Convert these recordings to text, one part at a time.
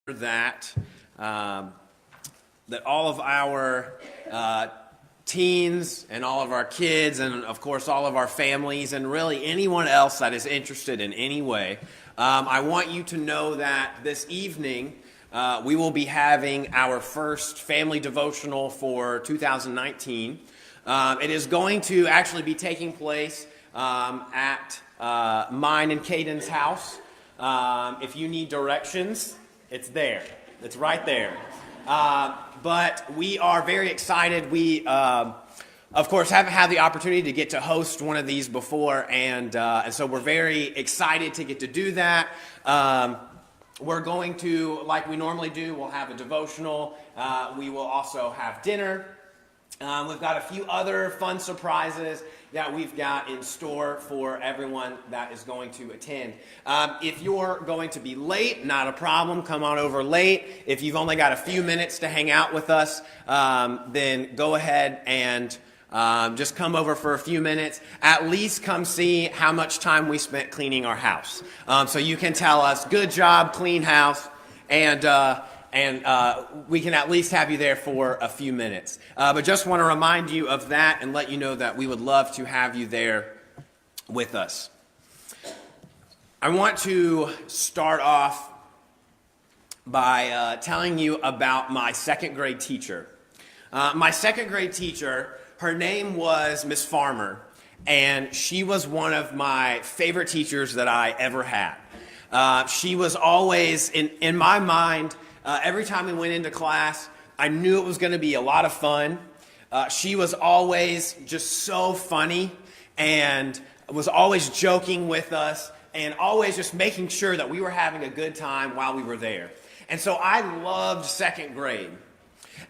that that all of our teens and all of our kids and of course all of our families and really anyone else that is interested in any way, I want you to know that this evening we will be having our first family devotional for 2019. It is going to actually be taking place at mine and Caden's house. If you need directions, it's there. It's right there. But we are very excited. We, of course, haven't had the opportunity to get to host one of these before, and so we're very excited to get to do that. We're going to, like we normally do, we'll have a devotional. We will also have dinner. We've got a few other fun surprises that we've got in store for everyone that is going to attend. If you're going to be late, not a problem. Come on over late. If you've only got a few minutes to hang out with us, then go ahead and just come over for a few minutes. At least come see how much time we spent cleaning our house. So you can tell us, good job, clean house, and we can at least have you there for a few minutes. But just want to remind you of that and let you know that we would love to have you there with us. I want to start off by telling you about my second grade teacher. My second grade teacher, her name was Miss Farmer, and she was one of my favorite teachers that I ever had. She was always, in my mind, every time we went into class, I knew it was going to be a lot of fun. She was always just so funny and was always joking with us and always just making sure that we were having a good time while we were there. And so I loved second grade.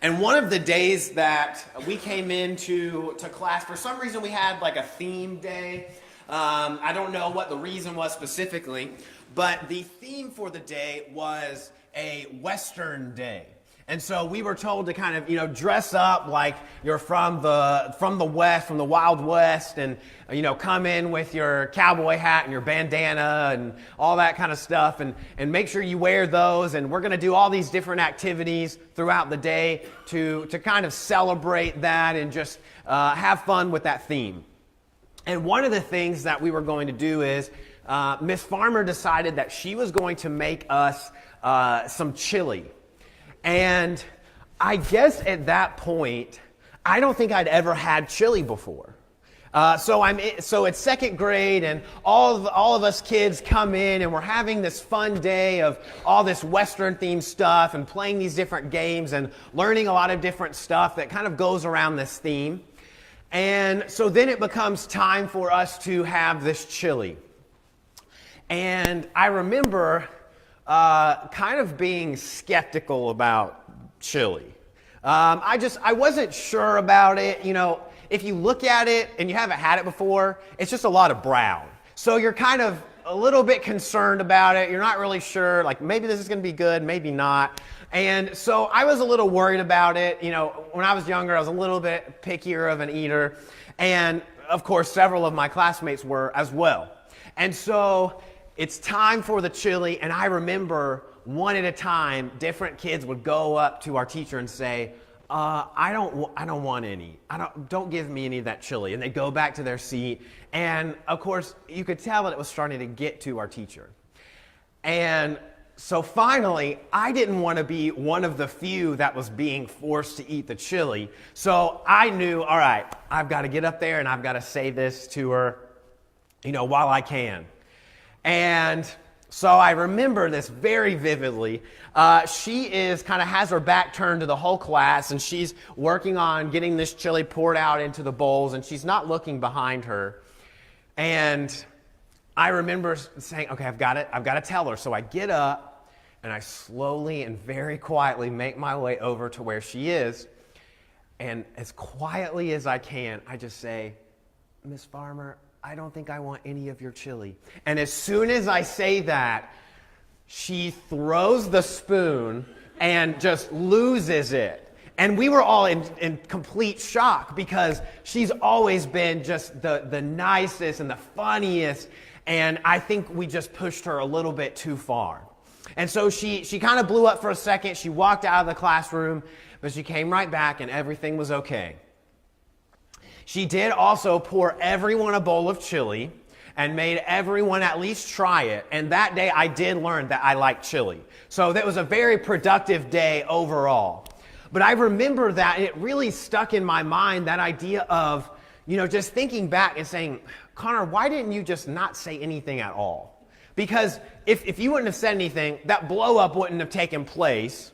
And one of the days that we came into class, for some reason we had like a theme day. I don't know what the reason was specifically, but the theme for the day was a Western day. And so we were told to kind of, dress up like you're from the West, from the Wild West, and, come in with your cowboy hat and your bandana and all that kind of stuff, and make sure you wear those. And we're going to do all these different activities throughout the day to kind of celebrate that and just have fun with that theme. And one of the things that we were going to do is Miss Farmer decided that she was going to make us some chili. And I guess at that point, I don't think I'd ever had chili before. So it's second grade, and all of us kids come in, and we're having this fun day of all this Western themed stuff and playing these different games and learning a lot of different stuff that kind of goes around this theme. And so then it becomes time for us to have this chili. And I remember kind of being skeptical about chili. I wasn't sure about it. If you look at it and you haven't had it before, it's just a lot of brown. So you're kind of a little bit concerned about it. You're not really sure, like maybe this is going to be good, maybe not. And so I was a little worried about it. When I was younger, I was a little bit pickier of an eater. And of course, several of my classmates were as well. And so it's time for the chili, and I remember one at a time, different kids would go up to our teacher and say, I don't want any. Don't give me any of that chili. And they'd go back to their seat. And of course, you could tell that it was starting to get to our teacher. And so finally, I didn't want to be one of the few that was being forced to eat the chili. So I knew, all right, I've got to get up there and I've got to say this to her, while I can. And so I remember this very vividly. She has her back turned to the whole class, and she's working on getting this chili poured out into the bowls, and she's not looking behind her. And I remember saying, okay, I've got to tell her. So I get up, and I slowly and very quietly make my way over to where she is. And as quietly as I can, I just say, Miss Farmer, I don't think I want any of your chili. And as soon as I say that, she throws the spoon and just loses it. And we were all in complete shock because she's always been just the nicest and the funniest. And I think we just pushed her a little bit too far. And so she kind of blew up for a second. She walked out of the classroom, but she came right back and everything was okay. She did also pour everyone a bowl of chili and made everyone at least try it. And that day I did learn that I like chili. So that was a very productive day overall. But I remember that, and it really stuck in my mind, that idea of, just thinking back and saying, Connor, why didn't you just not say anything at all? Because if you wouldn't have said anything, that blow up wouldn't have taken place.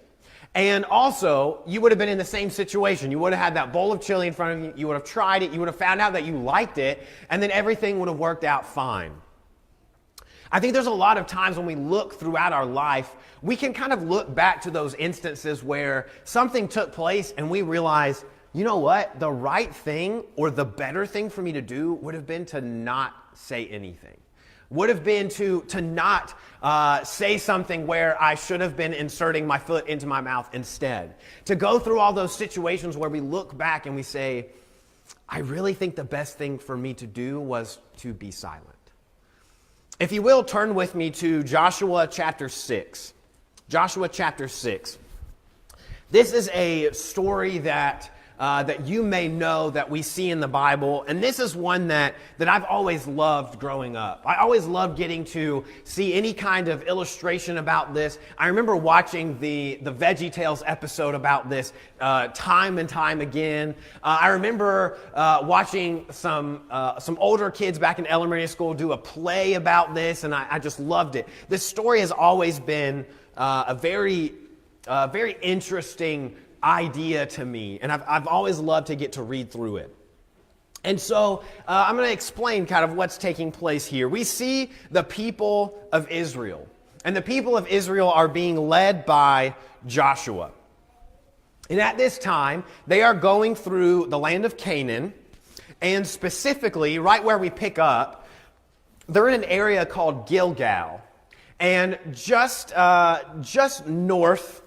And also, you would have been in the same situation. You would have had that bowl of chili in front of you. You would have tried it. You would have found out that you liked it. And then everything would have worked out fine. I think there's a lot of times when we look throughout our life, we can kind of look back to those instances where something took place and we realize, you know what? The right thing or the better thing for me to do would have been to not say anything. Would have been to not say something where I should have been inserting my foot into my mouth instead. To go through all those situations where we look back and we say, I really think the best thing for me to do was to be silent. If you will, turn with me to Joshua chapter 6. Joshua chapter 6. This is a story that you may know that we see in the Bible, and this is one that I've always loved growing up. I always loved getting to see any kind of illustration about this. I remember watching the VeggieTales episode about this time and time again. I remember watching some older kids back in elementary school do a play about this, and I just loved it. This story has always been a very interesting idea to me, and I've always loved to get to read through it. And so I'm going to explain kind of what's taking place here. We see the people of Israel, and the people of Israel are being led by Joshua. And at this time, they are going through the land of Canaan, and specifically, right where we pick up, they're in an area called Gilgal, and just north.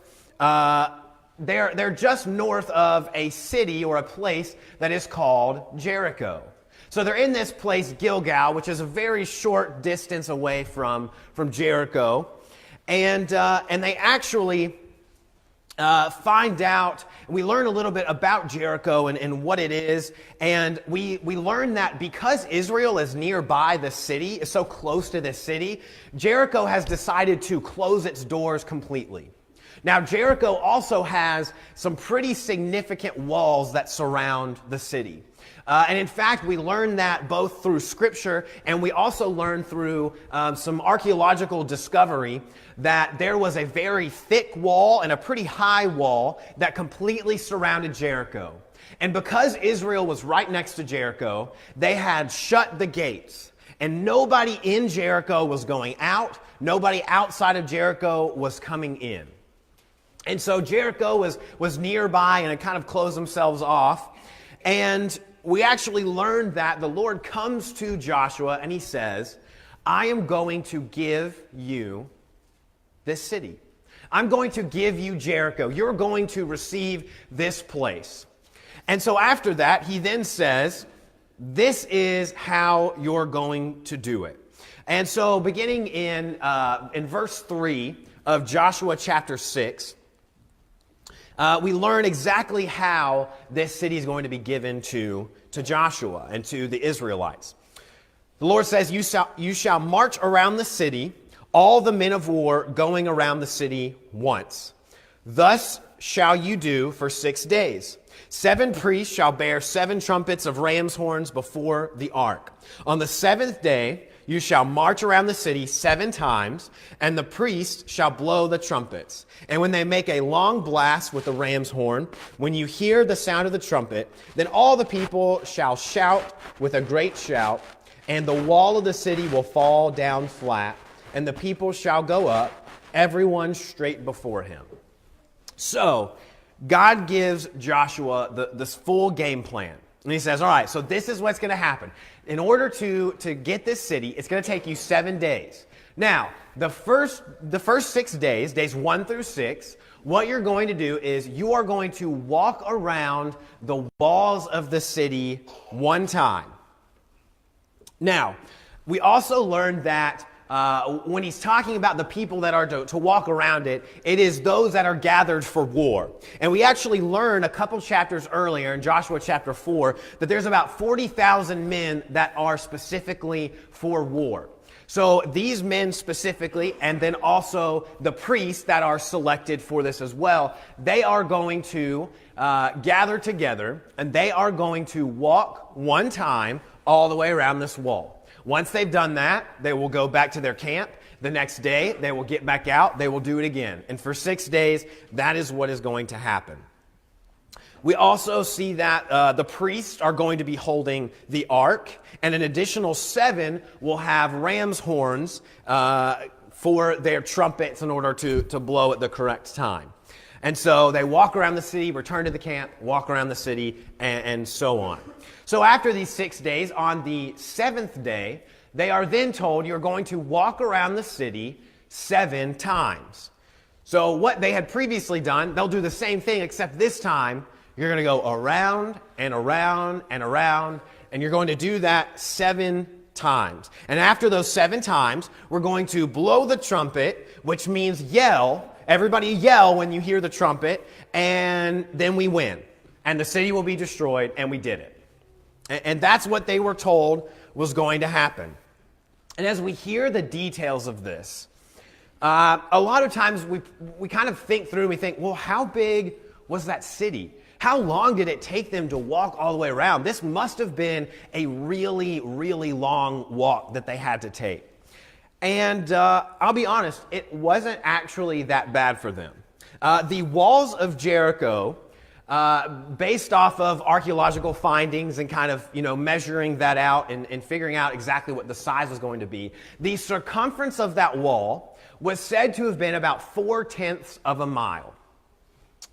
They're just north of a city or a place that is called Jericho. So they're in this place, Gilgal, which is a very short distance away from Jericho. And they actually find out, we learn a little bit about Jericho and what it is. And we learn that because Israel is nearby the city, is so close to this city, Jericho has decided to close its doors completely. Now, Jericho also has some pretty significant walls that surround the city. And in fact, we learn that both through Scripture and we also learn through some archaeological discovery that there was a very thick wall and a pretty high wall that completely surrounded Jericho. And because Israel was right next to Jericho, they had shut the gates. And nobody in Jericho was going out. Nobody outside of Jericho was coming in. And so Jericho was nearby and it kind of closed themselves off. And we actually learned that the Lord comes to Joshua and he says, I am going to give you this city. I'm going to give you Jericho. You're going to receive this place. And so after that, he then says, this is how you're going to do it. And so beginning in verse 3 of Joshua chapter 6, we learn exactly how this city is going to be given to Joshua and to the Israelites. The Lord says, you shall march around the city, all the men of war going around the city once. Thus shall you do for 6 days. 7 priests shall bear 7 trumpets of ram's horns before the ark. On the 7th day, you shall march around the city 7 times, and the priests shall blow the trumpets. And when they make a long blast with the ram's horn, when you hear the sound of the trumpet, then all the people shall shout with a great shout, and the wall of the city will fall down flat, and the people shall go up, everyone straight before him. So, God gives Joshua this full game plan. And he says, all right, so this is what's going to happen. In order to get this city, it's going to take you 7 days. Now, the first 6 days, days 1 through 6, what you're going to do is you are going to walk around the walls of the city 1 time. Now, we also learned that when he's talking about the people that are to walk around it, it is those that are gathered for war. And we actually learn a couple chapters earlier in Joshua chapter 4 that there's about 40,000 men that are specifically for war. So these men specifically, and then also the priests that are selected for this as well, they are going to gather together, and they are going to walk one time all the way around this wall. Once they've done that, they will go back to their camp. The next day, they will get back out. They will do it again. And for 6 days, that is what is going to happen. We also see that the priests are going to be holding the ark, and an additional 7 will have ram's horns for their trumpets in order to blow at the correct time. And so they walk around the city, return to the camp, walk around the city, and so on. So after these 6 days, on the 7th day, they are then told you're going to walk around the city 7 times. So what they had previously done, they'll do the same thing, except this time you're going to go around and around and around, and you're going to do that 7 times. And after those 7 times, we're going to blow the trumpet, which means yell. Everybody yell when you hear the trumpet, and then we win. And the city will be destroyed, and we did it. And that's what they were told was going to happen. And as we hear the details of this, a lot of times we kind of think through and we think, well, how big was that city? How long did it take them to walk all the way around? This must have been a really, really long walk that they had to take. And I'll be honest, it wasn't actually that bad for them. The walls of Jericho, based off of archaeological findings and kind of, measuring that out and figuring out exactly what the size was going to be, the circumference of that wall was said to have been about 4/10 of a mile.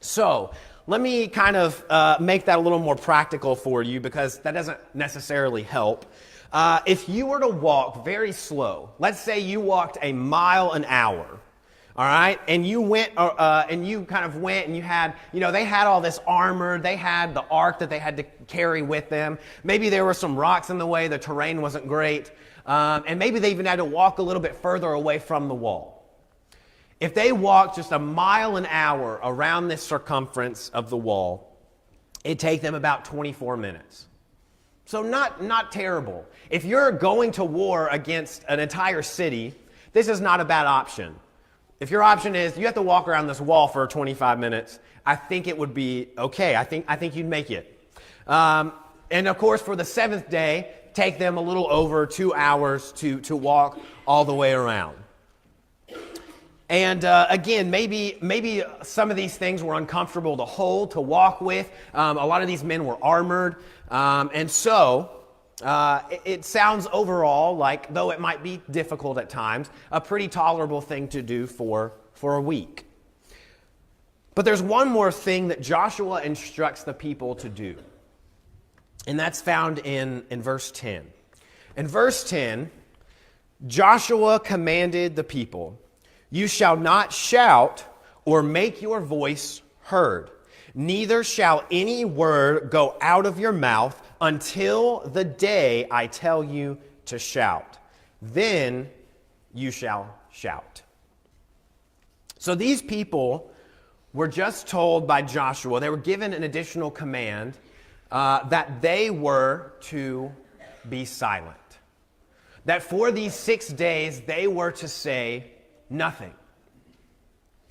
So let me kind of make that a little more practical for you, because that doesn't necessarily help. If you were to walk very slow, let's say you walked a mile an hour, all right, and you went, and you kind of went, and you had, they had all this armor, they had the ark that they had to carry with them. Maybe there were some rocks in the way, the terrain wasn't great, and maybe they even had to walk a little bit further away from the wall. If they walked just a mile an hour around this circumference of the wall, it'd take them about 24 minutes. So not terrible. If you're going to war against an entire city, this is not a bad option. If your option is you have to walk around this wall for 25 minutes, I think it would be okay. I think you'd make it. And of course, for the 7th day, take them a little over 2 hours to walk all the way around. And again, maybe some of these things were uncomfortable to hold, to walk with. A lot of these men were armored. And so it sounds overall like, though it might be difficult at times, a pretty tolerable thing to do for a week. But there's one more thing that Joshua instructs the people to do. And that's found in verse 10. In verse 10, Joshua commanded the people, "You shall not shout or make your voice heard, neither shall any word go out of your mouth until the day I tell you to shout. Then you shall shout." So these people were just told by Joshua, they were given an additional command that they were to be silent. That for these 6 days they were to say nothing.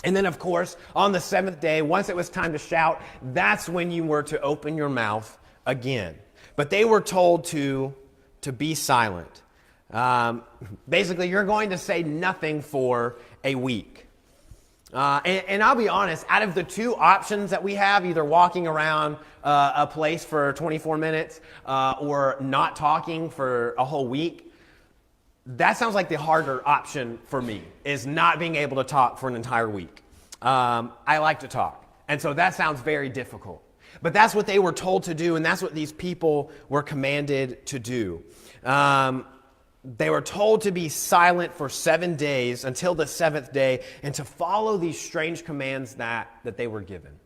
And then, of course, on the 7th day, once it was time to shout, that's when you were to open your mouth again. But they were told to be silent. Basically, you're going to say nothing for a week. And I'll be honest, out of the 2 options that we have, either walking around a place for 24 minutes or not talking for a whole week, that sounds like the harder option for me, is not being able to talk for an entire week. I like to talk, and so that sounds very difficult. But that's what they were told to do, and that's what these people were commanded to do. They were told to be silent for 7 days until the 7th day, and to follow these strange commands that they were given.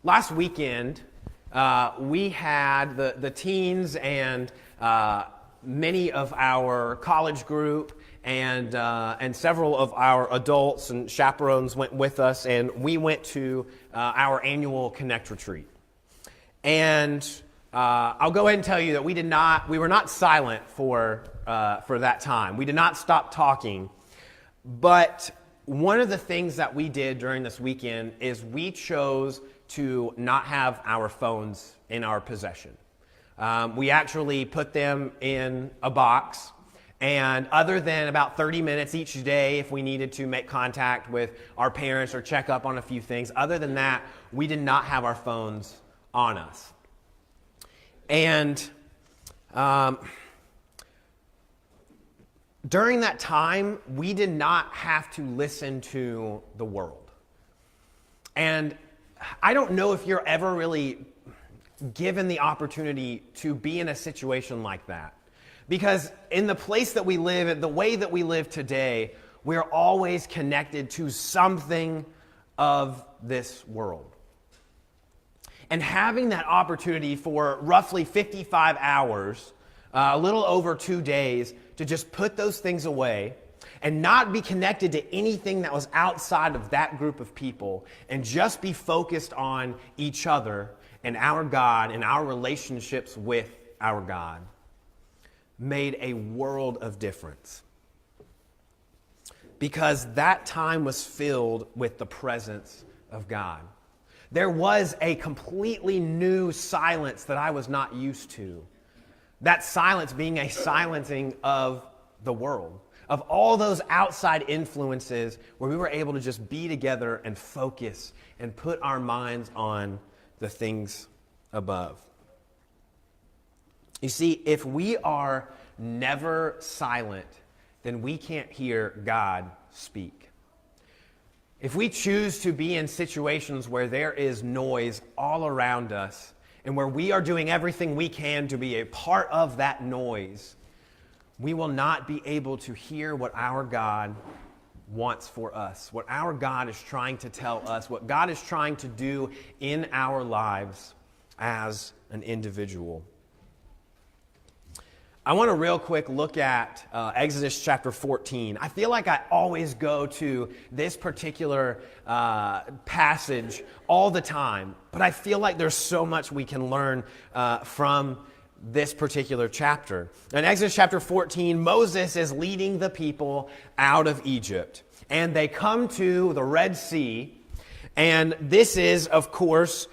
Last weekend, we had the teens and many of our college group and several of our adults and chaperones went with us, and we went to our annual Connect retreat. And I'll go ahead and tell you that we were not silent for that time. We did not stop talking. But one of the things that we did during this weekend is we chose to not have our phones in our possession. We actually put them in a box, and other than about 30 minutes each day if we needed to make contact with our parents or check up on a few things, other than that, we did not have our phones on us. And during that time, we did not have to listen to the world. And I don't know if you're ever really given the opportunity to be in a situation like that. Because in the place that we live, the way that we live today, we're always connected to something of this world. And having that opportunity for roughly 55 hours, a little over 2 days, to just put those things away and not be connected to anything that was outside of that group of people and just be focused on each other and our God and our relationships with our God made a world of difference. Because that time was filled with the presence of God. There was a completely new silence that I was not used to. That silence being a silencing of the world, of all those outside influences where we were able to just be together and focus and put our minds on the things above. You see, if we are never silent, then we can't hear God speak. If we choose to be in situations where there is noise all around us and where we are doing everything we can to be a part of that noise, we will not be able to hear what our God wants for us, what our God is trying to tell us, what God is trying to do in our lives as an individual. I want to real quick look at Exodus chapter 14. I feel like I always go to this particular passage all the time, but I feel like there's so much we can learn from this particular chapter. In Exodus chapter 14, Moses is leading the people out of Egypt, and they come to the Red Sea, and this is, of course,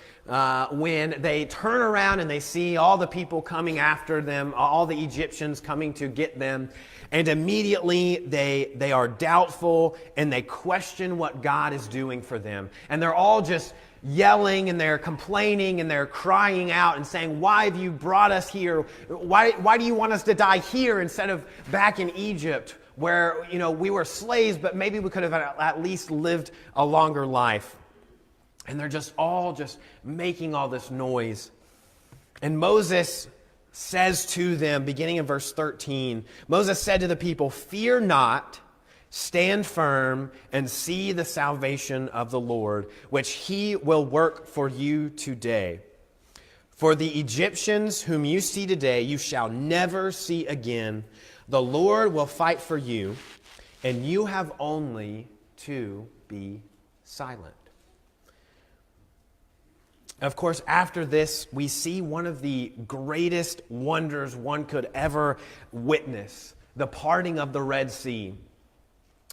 when they turn around and they see all the people coming after them, all the Egyptians coming to get them, and immediately they are doubtful and they question what God is doing for them. And they're all just yelling and they're complaining and they're crying out and saying, "Why have you brought us here? Why do you want us to die here instead of back in Egypt where, we were slaves, but maybe we could have at least lived a longer life?" And they're just all making all this noise. And Moses says to them, beginning in verse 13, Moses said to the people, "Fear not, stand firm, and see the salvation of the Lord, which he will work for you today. For the Egyptians whom you see today, you shall never see again. The Lord will fight for you, and you have only to be silent." Of course, after this, we see one of the greatest wonders one could ever witness, the parting of the Red Sea.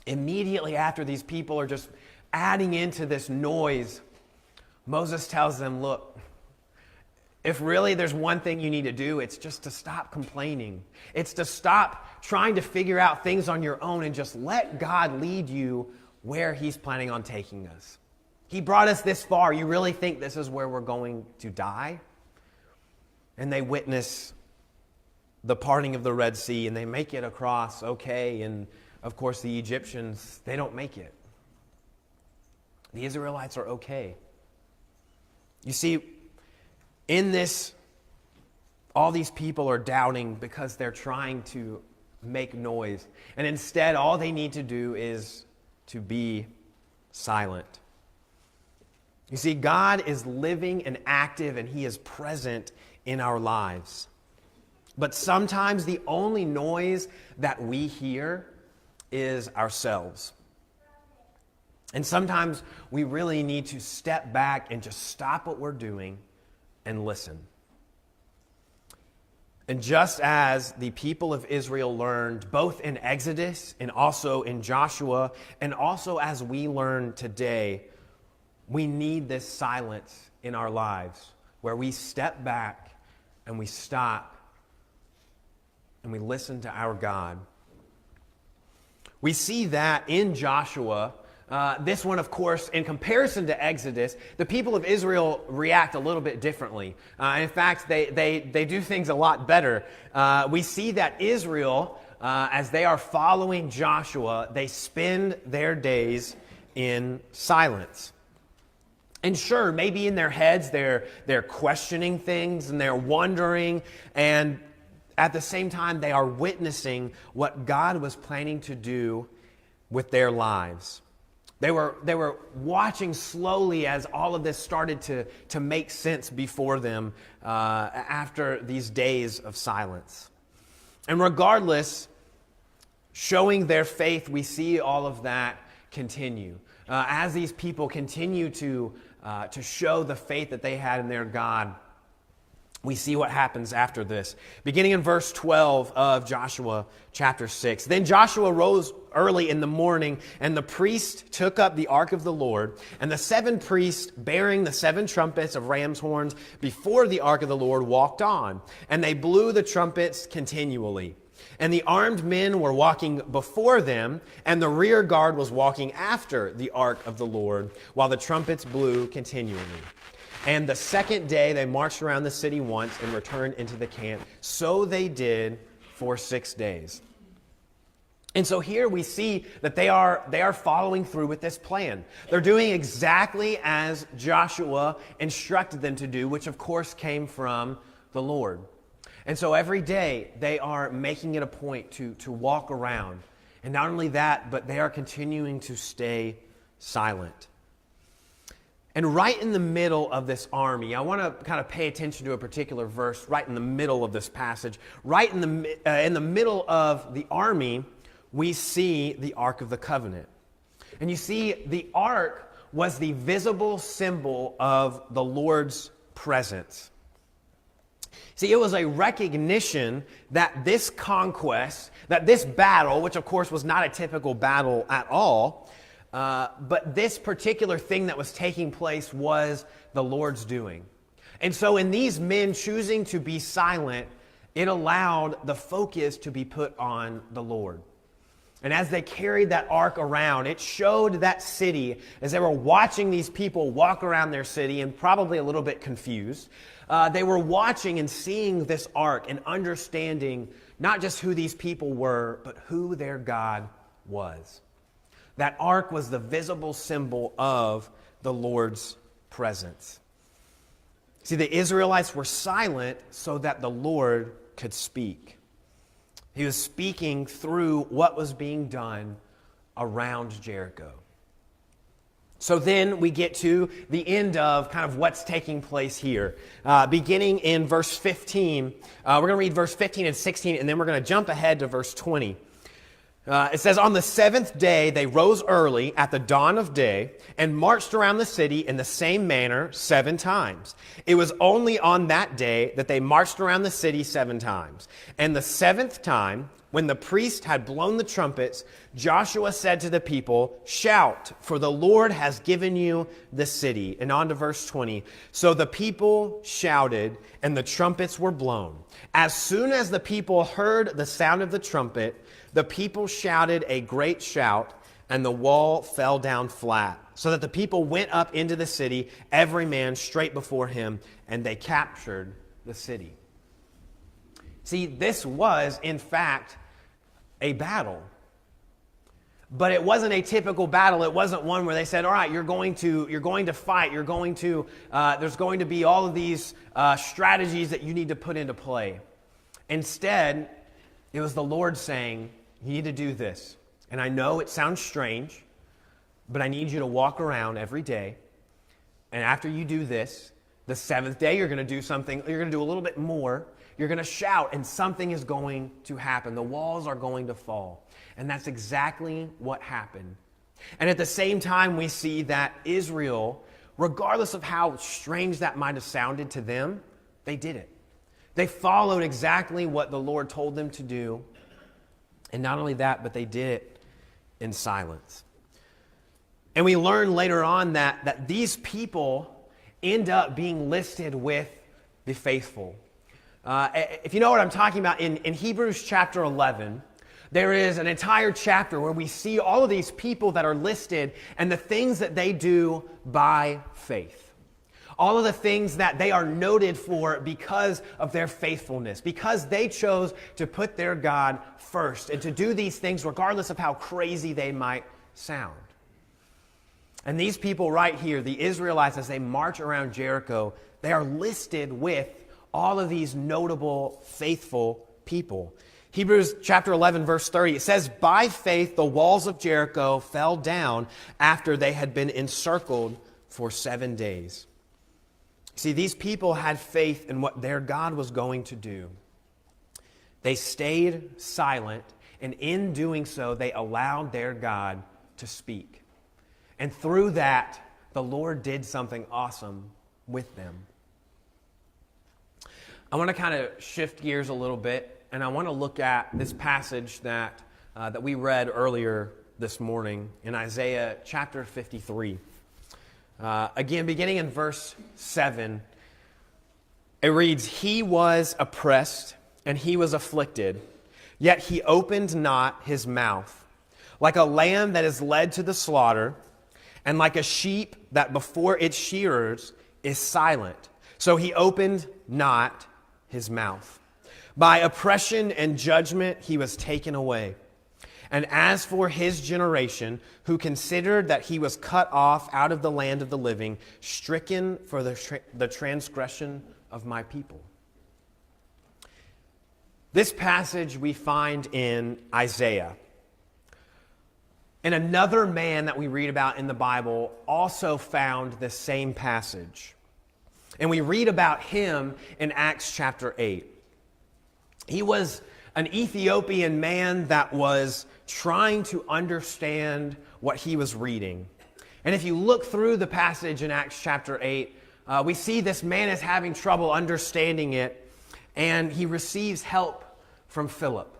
Immediately after these people are just adding into this noise, Moses tells them, "Look, if really there's one thing you need to do, it's just to stop complaining. It's to stop trying to figure out things on your own and just let God lead you where he's planning on taking us. He brought us this far. You really think this is where we're going to die?" And they witness the parting of the Red Sea, and they make it across okay. And of course, the Egyptians, they don't make it. The Israelites are okay. You see, in this, all these people are doubting because they're trying to make noise. And instead, all they need to do is to be silent. You see, God is living and active, and he is present in our lives. But sometimes the only noise that we hear is ourselves. And sometimes we really need to step back and just stop what we're doing and listen. And just as the people of Israel learned both in Exodus and also in Joshua, and also as we learn today, we need this silence in our lives where we step back and we stop and we listen to our God. We see that in Joshua. This one, of course, in comparison to Exodus, the people of Israel react a little bit differently. In fact, they do things a lot better. We see that Israel, as they are following Joshua, they spend their days in silence. And sure, maybe in their heads they're questioning things and they're wondering, and at the same time they are witnessing what God was planning to do with their lives. They were watching slowly as all of this started to make sense before them after these days of silence. And regardless, showing their faith, we see all of that continue. As these people continue to show the faith that they had in their God, we see what happens after this. Beginning in verse 12 of Joshua chapter 6. Then Joshua rose early in the morning, and the priest took up the ark of the Lord, and the 7 priests bearing the 7 trumpets of ram's horns before the ark of the Lord walked on, and they blew the trumpets continually. And the armed men were walking before them, and the rear guard was walking after the ark of the Lord, while the trumpets blew continually. And the second day they marched around the city once and returned into the camp. So they did for 6 days. And so here we see that they are following through with this plan. They're doing exactly as Joshua instructed them to do, which of course came from the Lord. And so every day they are making it a point to walk around. And not only that, but they are continuing to stay silent. And right in the middle of this army, I want to kind of pay attention to a particular verse right in the middle of this passage. Right in the middle of the army, we see the Ark of the Covenant. And you see, the Ark was the visible symbol of the Lord's presence. See, it was a recognition that this conquest, that this battle, which of course was not a typical battle at all, but this particular thing that was taking place was the Lord's doing. And so in these men choosing to be silent, it allowed the focus to be put on the Lord. And as they carried that ark around, it showed that city, as they were watching these people walk around their city and probably a little bit confused, they were watching and seeing this ark and understanding not just who these people were, but who their God was. That ark was the visible symbol of the Lord's presence. See, the Israelites were silent so that the Lord could speak. He was speaking through what was being done around Jericho. So then we get to the end of kind of what's taking place here. Beginning in verse 15, we're going to read verse 15 and 16, and then we're going to jump ahead to verse 20. It says, on the 7th day they rose early at the dawn of day and marched around the city in the same manner 7 times. It was only on that day that they marched around the city 7 times. And the 7th time, when the priest had blown the trumpets, Joshua said to the people, shout, for the Lord has given you the city. And on to verse 20. So the people shouted, and the trumpets were blown. As soon as the people heard the sound of the trumpet, the people shouted a great shout, and the wall fell down flat, so that the people went up into the city, every man straight before him, and they captured the city. See, this was, in fact, a battle. But it wasn't a typical battle. It wasn't one where they said, all right, you're going to fight. There's going to be all of these strategies that you need to put into play. Instead, it was the Lord saying, you need to do this. And I know it sounds strange, but I need you to walk around every day. And after you do this, the 7th day, you're going to do something. You're going to do a little bit more. You're going to shout, and something is going to happen. The walls are going to fall. And that's exactly what happened. And at the same time, we see that Israel, regardless of how strange that might have sounded to them, they did it. They followed exactly what the Lord told them to do. And not only that, but they did it in silence. And we learn later on that these people end up being listed with the faithful. If you know what I'm talking about, in Hebrews chapter 11, there is an entire chapter where we see all of these people that are listed and the things that they do by faith. All of the things that they are noted for because of their faithfulness, because they chose to put their God first and to do these things regardless of how crazy they might sound. And these people right here, the Israelites, as they march around Jericho, they are listed with all of these notable, faithful people. Hebrews chapter 11, verse 30, it says, "By faith the walls of Jericho fell down after they had been encircled for 7 days." See, these people had faith in what their God was going to do. They stayed silent, and in doing so, they allowed their God to speak. And through that, the Lord did something awesome with them. I want to kind of shift gears a little bit, and I want to look at this passage that we read earlier this morning in Isaiah chapter 53. Again, beginning in verse 7, it reads, "He was oppressed and he was afflicted, yet he opened not his mouth. Like a lamb that is led to the slaughter, and like a sheep that before its shearers is silent, so he opened not his mouth. By oppression and judgment he was taken away. And as for his generation, who considered that he was cut off out of the land of the living, stricken for the transgression of my people." This passage we find in Isaiah. And another man that we read about in the Bible also found the same passage. And we read about him in Acts chapter 8. He was an Ethiopian man that was trying to understand what he was reading. And if you look through the passage in Acts chapter 8, we see this man is having trouble understanding it, and he receives help from Philip.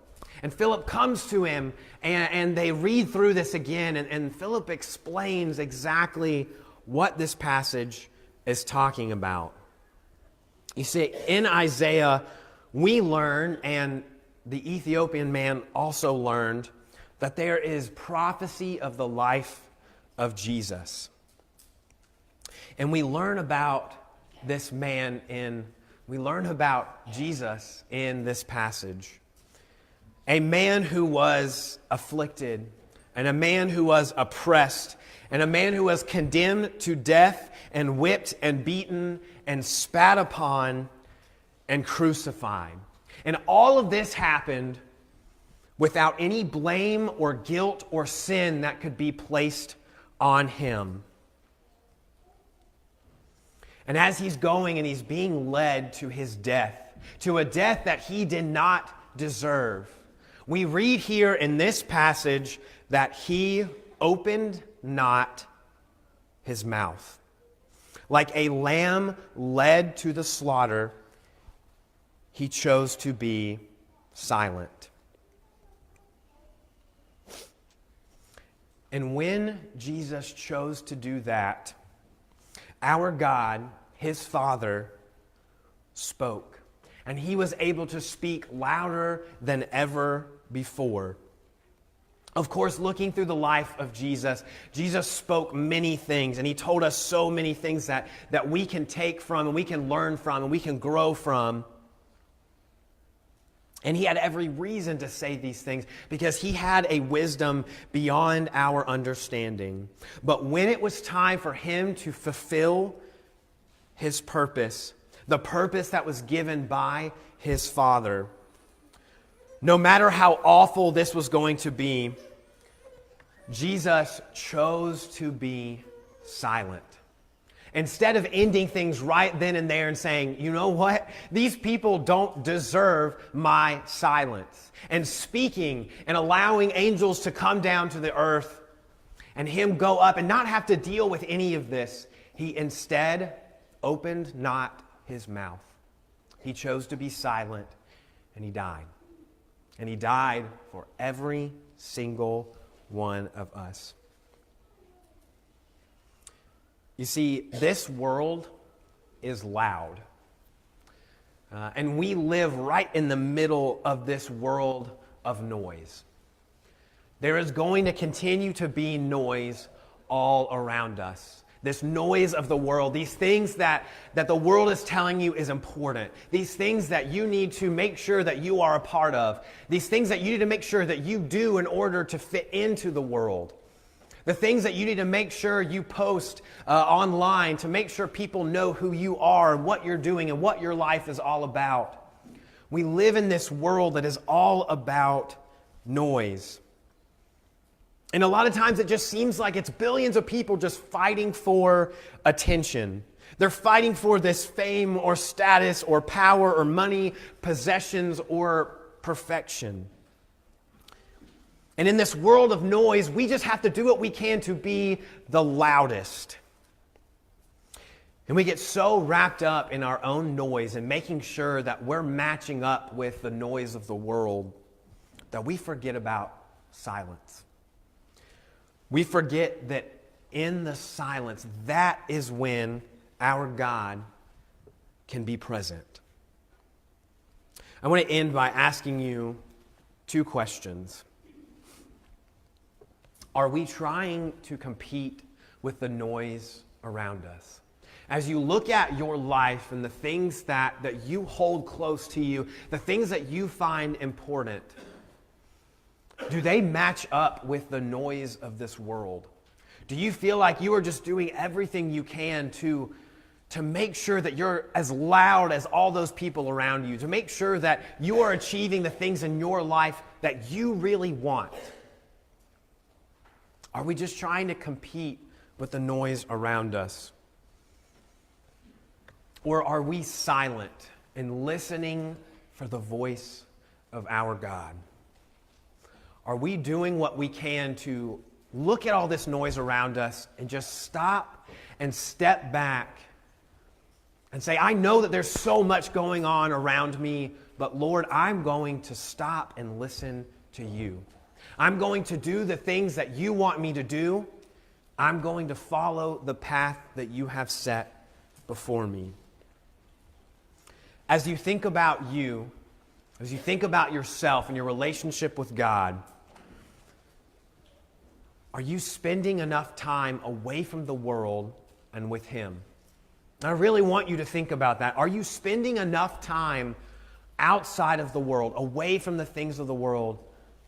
And Philip comes to him, and they read through this again, and Philip explains exactly what this passage is talking about. You see, in Isaiah, we learn, and the Ethiopian man also learned, that there is prophecy of the life of Jesus. And we learn about this man we learn about Jesus in this passage. A man who was afflicted, and a man who was oppressed, and a man who was condemned to death and whipped and beaten and spat upon and crucified. And all of this happened without any blame or guilt or sin that could be placed on him. And as he's going and he's being led to his death, to a death that he did not deserve, we read here in this passage that he opened not his mouth. Like a lamb led to the slaughter, he chose to be silent. And when Jesus chose to do that, our God, his Father, spoke. And he was able to speak louder than ever before. Of course, looking through the life of Jesus, Jesus spoke many things, and he told us so many things that we can take from, and we can learn from, and we can grow from. And he had every reason to say these things because he had a wisdom beyond our understanding. But when it was time for him to fulfill his purpose, the purpose that was given by his Father, no matter how awful this was going to be, Jesus chose to be silent. Instead of ending things right then and there and saying, you know what? These people don't deserve my silence. And speaking and allowing angels to come down to the earth and him go up and not have to deal with any of this, he instead opened not his mouth. He chose to be silent, and he died. And he died for every single one of us. You see, this world is loud. And we live right in the middle of this world of noise. There is going to continue to be noise all around us. This noise of the world, these things that the world is telling you is important, these things that you need to make sure that you are a part of, these things that you need to make sure that you do in order to fit into the world, the things that you need to make sure you post online to make sure people know who you are and what you're doing and what your life is all about. We live in this world that is all about noise. And a lot of times it just seems like it's billions of people just fighting for attention. They're fighting for this fame or status or power or money, possessions or perfection. And in this world of noise, we just have to do what we can to be the loudest. And we get so wrapped up in our own noise and making sure that we're matching up with the noise of the world that we forget about silence. We forget that in the silence, that is when our God can be present. I want to end by asking you two questions. Are we trying to compete with the noise around us? As you look at your life and the things that you hold close to you, the things that you find important, do they match up with the noise of this world? Do you feel like you are just doing everything you can to make sure that you're as loud as all those people around you, to make sure that you are achieving the things in your life that you really want? Are we just trying to compete with the noise around us? Or are we silent and listening for the voice of our God? Are we doing what we can to look at all this noise around us and just stop and step back and say, I know that there's so much going on around me, but Lord, I'm going to stop and listen to you. I'm going to do the things that you want me to do. I'm going to follow the path that you have set before me. As you think about you, as you think about yourself and your relationship with God, are you spending enough time away from the world and with Him? I really want you to think about that. Are you spending enough time outside of the world, away from the things of the world,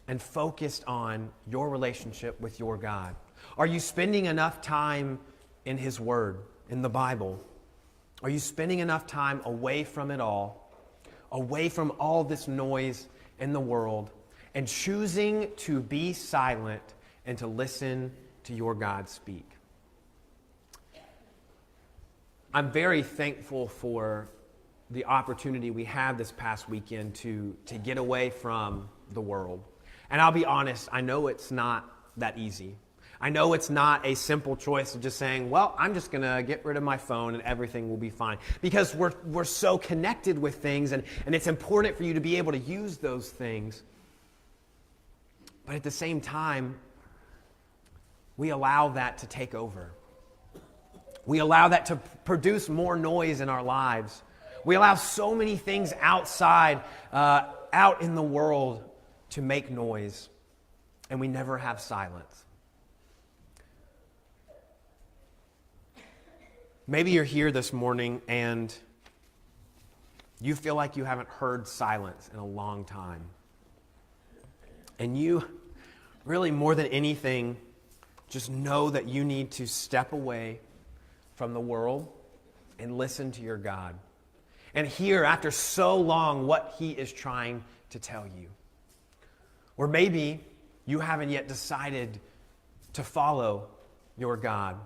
and focused on your relationship with your God? Are you spending enough time in His Word, in the Bible? Are you spending enough time away from it all, away from all this noise in the world, and choosing to be silent and to listen to your God speak? I'm very thankful for the opportunity we had this past weekend to get away from the world. And I'll be honest, I know it's not that easy. I know it's not a simple choice of just saying, well, I'm just going to get rid of my phone and everything will be fine. Because we're so connected with things, and it's important for you to be able to use those things. But at the same time, we allow that to take over. We allow that to produce more noise in our lives. We allow so many things outside, out in the world, to make noise, and we never have silence. Maybe you're here this morning and you feel like you haven't heard silence in a long time. And you really, more than anything, just know that you need to step away from the world and listen to your God and hear after so long what He is trying to tell you. Or maybe you haven't yet decided to follow your God.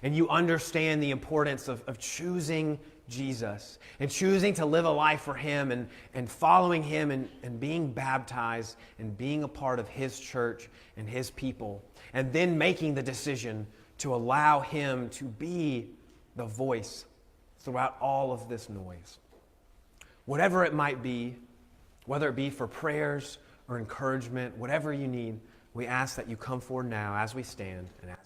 and you understand the importance of choosing Jesus and choosing to live a life for Him and following Him and being baptized and being a part of His church and His people, and then making the decision to allow Him to be the voice throughout all of this noise. Whatever it might be, whether it be for prayers or encouragement, whatever you need, we ask that you come forward now as we stand and ask.